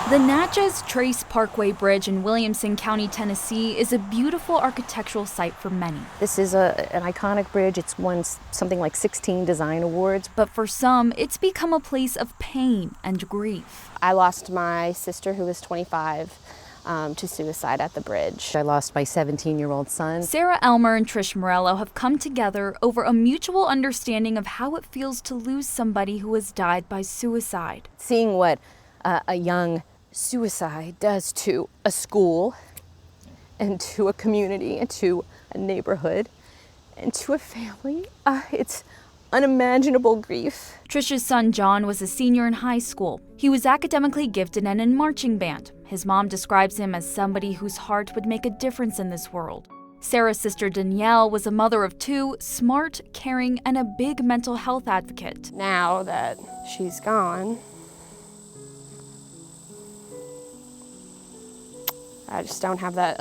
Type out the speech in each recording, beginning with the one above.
The Natchez Trace Parkway Bridge in Williamson County, Tennessee is a beautiful architectural site for many. This is an iconic bridge. It's won something like 16 design awards. But for some, it's become a place of pain and grief. I lost my sister, who was 25, to suicide at the bridge. I lost my 17-year-old son. Sarah Elmer and Trish Morello have come together over a mutual understanding of how it feels to lose somebody who has died by suicide. Seeing what a young suicide does to a school and to a community and to a neighborhood and to a family, it's unimaginable grief. Trish's son John was a senior in high school. He was academically gifted and in marching band. His mom describes him as somebody whose heart would make a difference in this world. Sarah's sister Danielle was a mother of two, smart, caring, and a big mental health advocate. Now that she's gone, I just don't have my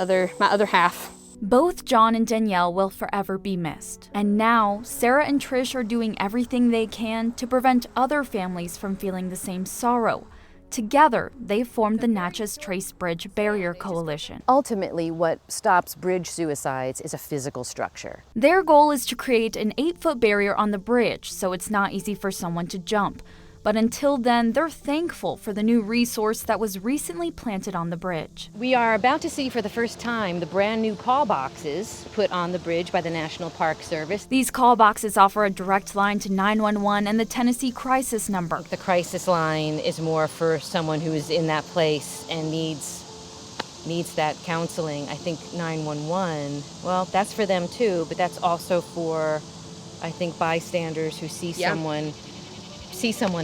other half. Both John and Danielle will forever be missed. And now, Sarah and Trish are doing everything they can to prevent other families from feeling the same sorrow. Together, they've formed the Natchez Trace Bridge Barrier Coalition. Ultimately, what stops bridge suicides is a physical structure. Their goal is to create an 8-foot barrier on the bridge so it's not easy for someone to jump. But until then, they're thankful for the new resource that was recently planted on the bridge. We are about to see for the first time the brand new call boxes put on the bridge by the National Park Service. These call boxes offer a direct line to 911 and the Tennessee crisis number. The crisis line is more for someone who is in that place and needs that counseling. I think 911, well, that's for them too, but that's also for, I think, bystanders who see someone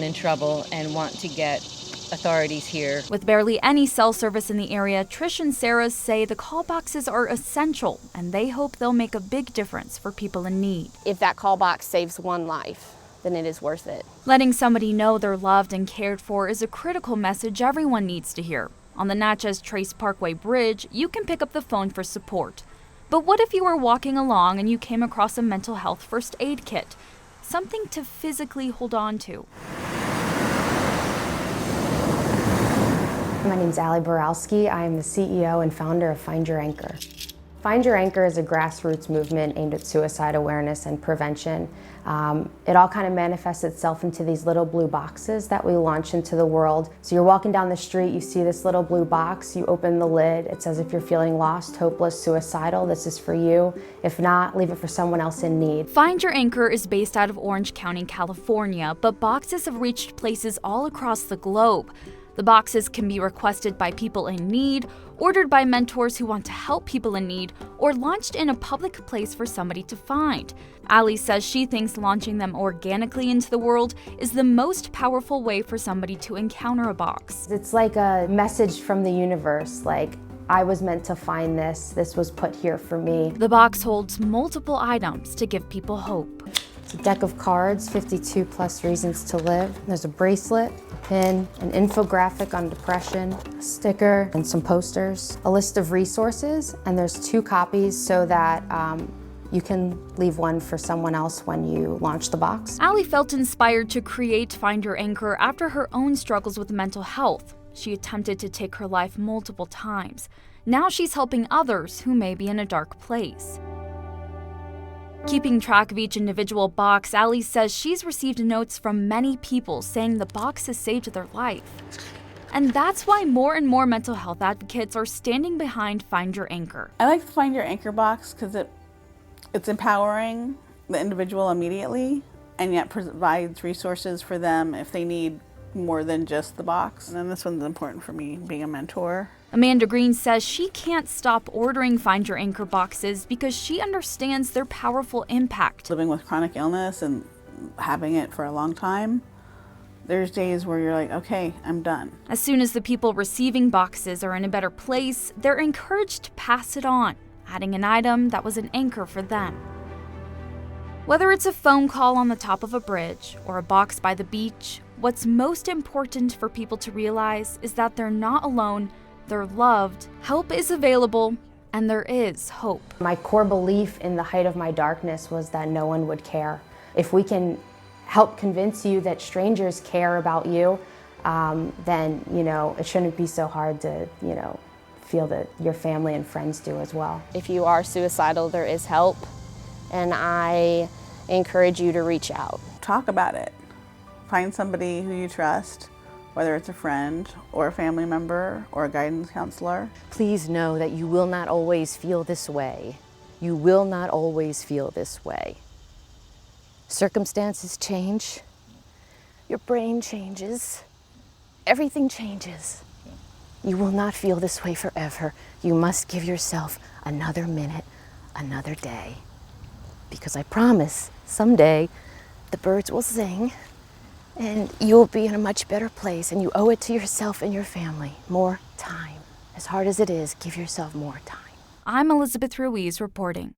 in trouble and want to get authorities here. With barely any cell service in the area, Trish and Sarah say the call boxes are essential, and they hope they'll make a big difference for people in need. If that call box saves one life, then it is worth it. Letting somebody know they're loved and cared for is a critical message everyone needs to hear. On the Natchez Trace Parkway Bridge, you can pick up the phone for support. But what if you were walking along and you came across a mental health first aid kit? Something to physically hold on to. My name is Allie Borowski. I am the CEO and founder of Find Your Anchor. Find Your Anchor is a grassroots movement aimed at suicide awareness and prevention. It all kind of manifests itself into these little blue boxes that we launch into the world. So you're walking down the street, you see this little blue box, you open the lid, it says if you're feeling lost, hopeless, suicidal, this is for you. If not, leave it for someone else in need. Find Your Anchor is based out of Orange County, California, but boxes have reached places all across the globe. The boxes can be requested by people in need, ordered by mentors who want to help people in need, or launched in a public place for somebody to find. Allie says she thinks launching them organically into the world is the most powerful way for somebody to encounter a box. It's like a message from the universe, like, I was meant to find this was put here for me. The box holds multiple items to give people hope. It's a deck of cards, 52 plus reasons to live. There's a bracelet, a pin, an infographic on depression, a sticker, and some posters, a list of resources, and there's 2 copies so that you can leave one for someone else when you launch the box. Allie felt inspired to create Find Your Anchor after her own struggles with mental health. She attempted to take her life multiple times. Now she's helping others who may be in a dark place. Keeping track of each individual box, Allie says she's received notes from many people saying the box has saved their life. And that's why more and more mental health advocates are standing behind Find Your Anchor. I like the Find Your Anchor box because it's empowering the individual immediately and yet provides resources for them if they need more than just the box. And then this one's important for me, being a mentor. Amanda Green says she can't stop ordering Find Your Anchor boxes because she understands their powerful impact. Living with chronic illness and having it for a long time, there's days where you're like, okay, I'm done. As soon as the people receiving boxes are in a better place, they're encouraged to pass it on, adding an item that was an anchor for them. Whether it's a phone call on the top of a bridge or a box by the beach, what's most important for people to realize is that they're not alone, they're loved, help is available, and there is hope. My core belief in the height of my darkness was that no one would care. If we can help convince you that strangers care about you, then, you know, it shouldn't be so hard to, you know, feel that your family and friends do as well. If you are suicidal, there is help, and I encourage you to reach out. Talk about it. Find somebody who you trust, whether it's a friend or a family member or a guidance counselor. Please know that you will not always feel this way. You will not always feel this way. Circumstances change. Your brain changes. Everything changes. You will not feel this way forever. You must give yourself another minute, another day. Because I promise, someday, the birds will sing, and you'll be in a much better place, and you owe it to yourself and your family. More time. As hard as it is, give yourself more time. I'm Elizabeth Ruiz reporting.